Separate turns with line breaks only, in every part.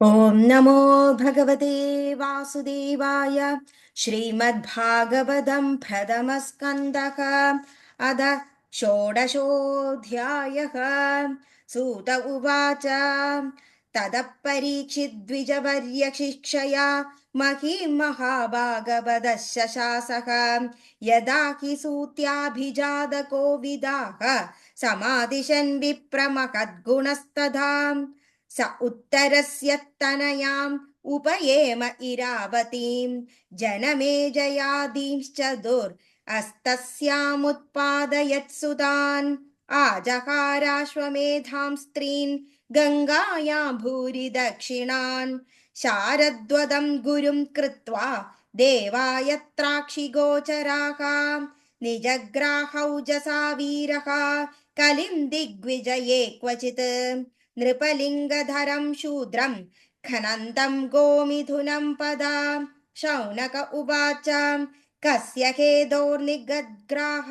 ॐ नमो भगवते वासुदेवाय। श्रीमद्भागवतं प्रथमस्कन्धः अथ षोडशोऽध्यायः। सूत उवाच ततः परीक्षिद्विजवर्यशिक्षया महीं महाभागवतः यदा हि सूत्याभिजातको विदाः समादिशन् विप्रमहद्गुणस्तथा स उत्तरस्य तनयाम् उपयेम इरावतीं जनमेजयादींश्च दुरस्तस्यामुत्पादयत्सुतान् आजहाराश्वमेधां स्त्रीन् गङ्गायां भूरि दक्षिणान् शारद्वदं गुरुं कृत्वा देवायत्राक्षिगोचराः निजग्राहौजसा वीरः कलिं दिग्विजये क्वचित् नृपलिङ्गधरं शूद्रं खनन्तं गोमिथुनं पदा शौनक उवाच कस्य हेदोर्निगद्ग्राह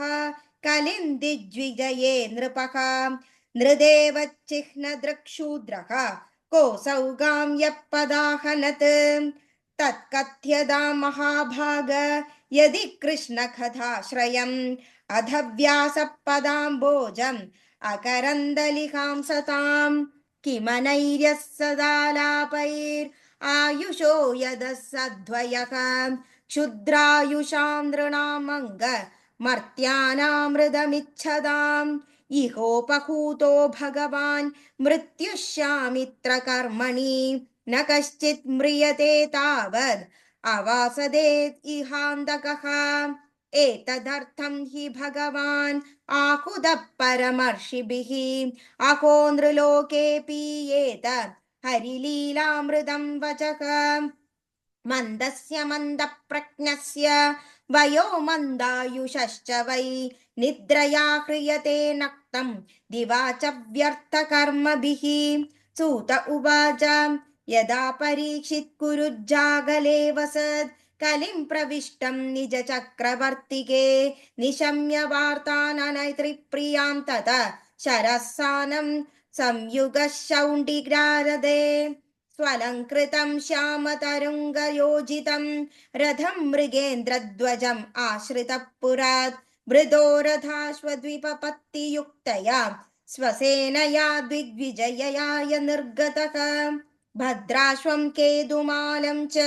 कलिं दिग्विजये नृपः नृदेवचिह्नदृक्शूद्रः कोऽसौ गां यः पदाहनत् तत्कथ्यदा महाभाग यदि कृष्णकथाश्रयम् अध व्यासपदाम्बोजम् अकरन्दलिकां सताम् किमनैर्यः सदालापैरायुषो यदः सद्वयः क्षुद्रायुषां नृणामङ्ग मर्त्यानामृतमिच्छदाम् इहोपहूतो भगवान् मृत्युश्यामित्र कर्मणि न कश्चित् म्रियते तावद् अवासदेत् इहान्तकः एतदर्थं हि भगवान् आहुदः परमर्षिभिः अहो नृलोकेऽपीयेत हरिलीलामृतं वचः मन्दस्य मन्दप्रज्ञस्य वयो मन्दायुषश्च वै निद्रया ह्रियते नक्तं दिवा च व्यर्थकर्मभिः सूत उवाच यदा परीक्षित् कुरुज्जागले वसत् कलिं प्रविष्टं निजचक्रवर्तिके निशम्य वार्ताननैत्रिप्रियां तत शरसानं संयुगः शौण्डिग्रारदे स्वलङ्कृतं श्यामतरुङ्गयोजितं रथं मृगेन्द्रध्वजम् आश्रितः पुरात् मृदो रथाश्वद्विपपत्तियुक्तया स्वसेनया दिग्विजययाय निर्गतः भद्राश्वं केतुमालं च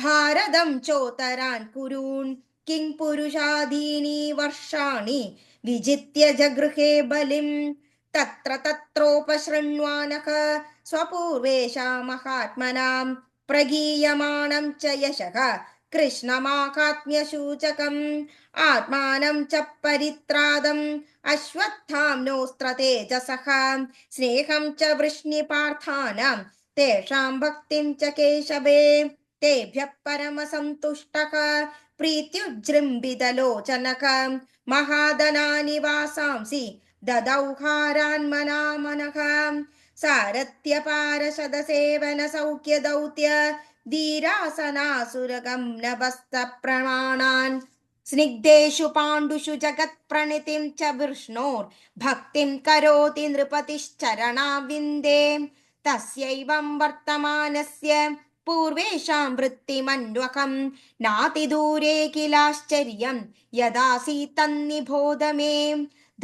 भारतं चोत्तरान् कुरून् किं पुरुषादीनि वर्षाणि विजित्य जगृहे बलिं तत्र तत्रोपशृण्वानः स्वपूर्वेषां महात्मनां प्रगीयमाणं च यशः कृष्णमाहात्म्यसूचकम् आत्मानं च परित्रादम् अश्वत्थाम्नोऽस्त्रतेजसः स्नेहं च वृष्णिपार्थानां तेषां भक्तिं च केशवे तेभ्यः परमसन्तुष्टः प्रीत्युज्जृम्भितलोचनः महादनानि वासांसि ददौ हारान्मनामनः सारथ्यपारशदसेवन सौख्यदौत्य वीरासनासुरगम्नवस्तप्रमाणान् स्निग्धेषु पाण्डुषु जगत्प्रणितिं च विष्णोर्भक्तिं करोति नृपतिश्चरणाविन्दे तस्यैवं वर्तमानस्य पूर्वेषां वृत्तिमन्वकं नातिदूरे किलाश्चर्यं यदासीत्तन्निबोध मे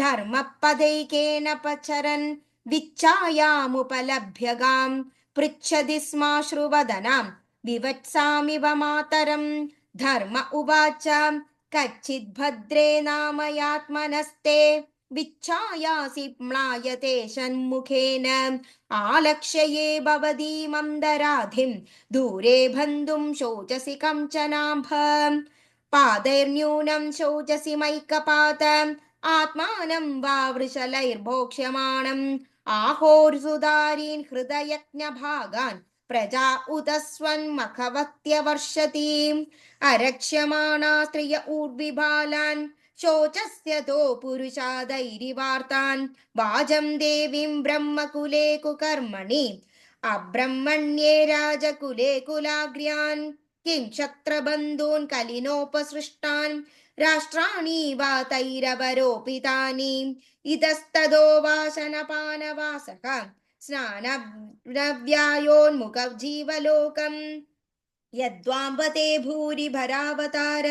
धर्मपदैकेन पचरन् विच्छायामुपलभ्य गां पृच्छति स्माश्रुवदनां विवत्सामिव मातरं धर्म उवाच कच्चिद् भद्रे नामयात्मनस्ते विच्छायासि म्लायते षण्मुखेन आलक्ष्य ये भवदीमन्दराधिं दूरे बन्धुं शोचसि कञ्चनाभ पादैर्न्यूनं शोचसि मैकपात आत्मानं वा वृषलैर्भोक्ष्यमाणम् आहोर्सुधारीन् हृदयज्ञभागान् प्रजा उत स्वन्मखवत्यवर्षतीम् अरक्ष्यमाणा स्त्रिय ऊर्विबालान् शोचस्य तो पुरुषादैरिवार्तान् वाजं देवीं ब्रह्मकुले कुकर्मणि अब्रह्मण्ये राजकुले कुलाग्र्यान् किं क्षत्रबन्धून् कलिनोपसृष्टान् राष्ट्राणि वा तैरवरोपितानि इतस्ततो वासनपानवासः स्नानव्यायोन्मुखजीवलोकम् यद्वाम्बते भूरि भरावतार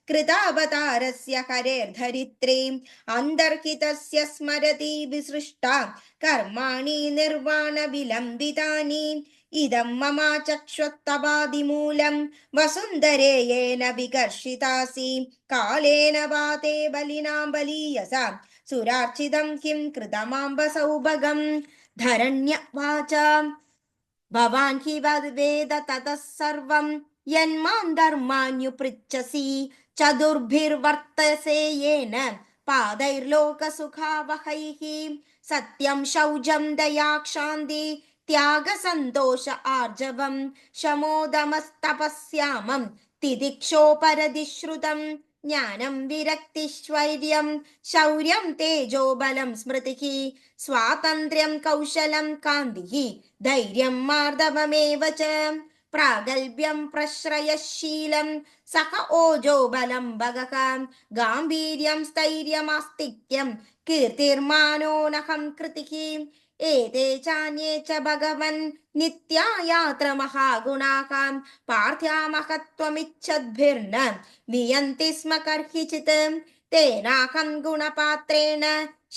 कृतावतारस्य हरेर्धरित्रीम् अन्तर्हितस्य स्मरति विसृष्टा कर्माणि निर्वाणविलम्बितानि इदं मम चक्षुस्तवादिमूलं वसुन्धरे येन विकर्षितासि कालेन वाते बलिनां बलीयसा सुरार्चितं किं कृतमाम्ब सौभगं धरण्यवाच भवान् हि वेद ततः सर्वं यन्मां धर्मान्युपृच्छसि चतुर्भिर्वर्तसे येन पादैर्लोकसुखावहैः सत्यं शौचं दया क्षान्ति त्यागसन्तोष आर्जवं शमोदमस्तपस्यामं तितिक्षोपरधिश्रुतं ज्ञानं विरक्तिश्वैर्यं शौर्यं तेजोबलं स्मृतिः स्वातन्त्र्यं कौशलं कान्तिः धैर्यं मार्दवमेव च प्रागल्भ्यं प्रश्रयशीलं सह ओजो बलं भगः गाम्भीर्यं स्थैर्यमास्तिक्यं कीर्तिर्मानोऽनहं कृतिः एते चान्ये च भगवन् नित्या यात्र महागुणाः पार्थ्या महत्त्वमिच्छद्भिर्न वियन्ति स्म कर्हिचित् तेनाहं गुणपात्रेण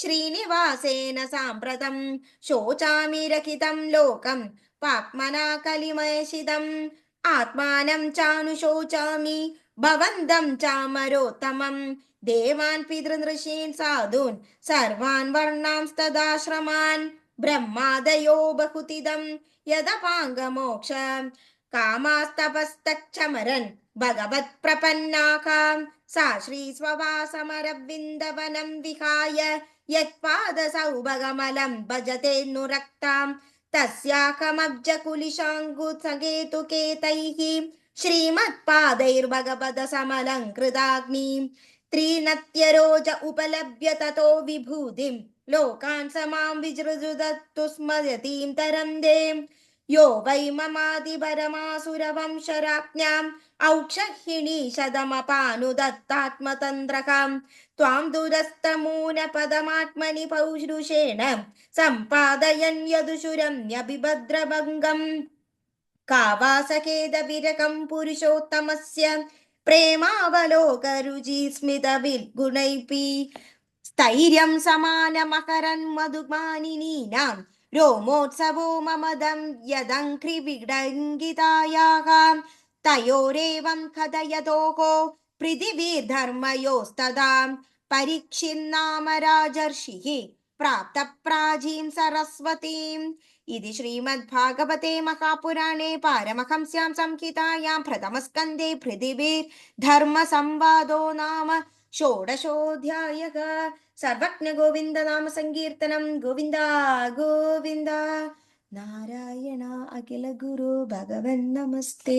श्रीनिवासेन साम्प्रतं शोचामि रखितं लोकं पाप्मना कलिमयशिदम् आत्मानं चानुशोचामि भवन्तं चामरोत्तमं देवान् पितृनृषीन् साधून् सर्वान् वर्णांस्तदाश्रमान् ब्रह्मादयो बहुतिदं यदपाङ्गमोक्ष कामास्तपस्तक्षमरन् भगवत्प्रपन्नाः सा श्रीस्ववासमरविन्दवनं विहाय यत्पादसौभगमलं भजते नुरक्तां तस्याकमब्जकुलिशाङ्गुसहेतुकेतैः श्रीमत्पादैर्भगवदसमलङ्कृताग्निं त्रिनत्यरोज उपलभ्य ततो विभूतिं लोकान् समां विजृजुदत्तु स्मयतीं तरन्दे यो वै ममादिपरमासुरवंशराज्ञाम् औक्षहिणी शतमपानुदत्तात्मतन्द्रकां त्वां दुरस्तमूनपदमात्मनि पौरुषेण सम्पादयन् यदुशुरम्यभिभद्रभङ्गम् कावासखेदविरकं पुरुषोत्तमस्य प्रेमावलोकरुचिस्मितविर्गुणैपि स्थैर्यं समानमकरन् मधुमानिनीनां रोमोत्सवो ममदं यदङ्घ्रिविडङ्गितायाः तयोरेवं कथयतोः पृथिवीर्धर्मयोस्तदा परीक्षिन्नाम राजर्षिः प्राप्तप्राचीं सरस्वतीम् इति श्रीमद्भागवते महापुराणे पारमहंस्यां संहितायां प्रथमस्कन्धे पृथिवीर्धर्मसंवादो नाम षोडशोऽध्यायः सर्वज्ञ गोविन्द नाम संकीर्तनं गोविन्द गोविन्द नारायण अखिल गुरु भगवन् नमस्ते।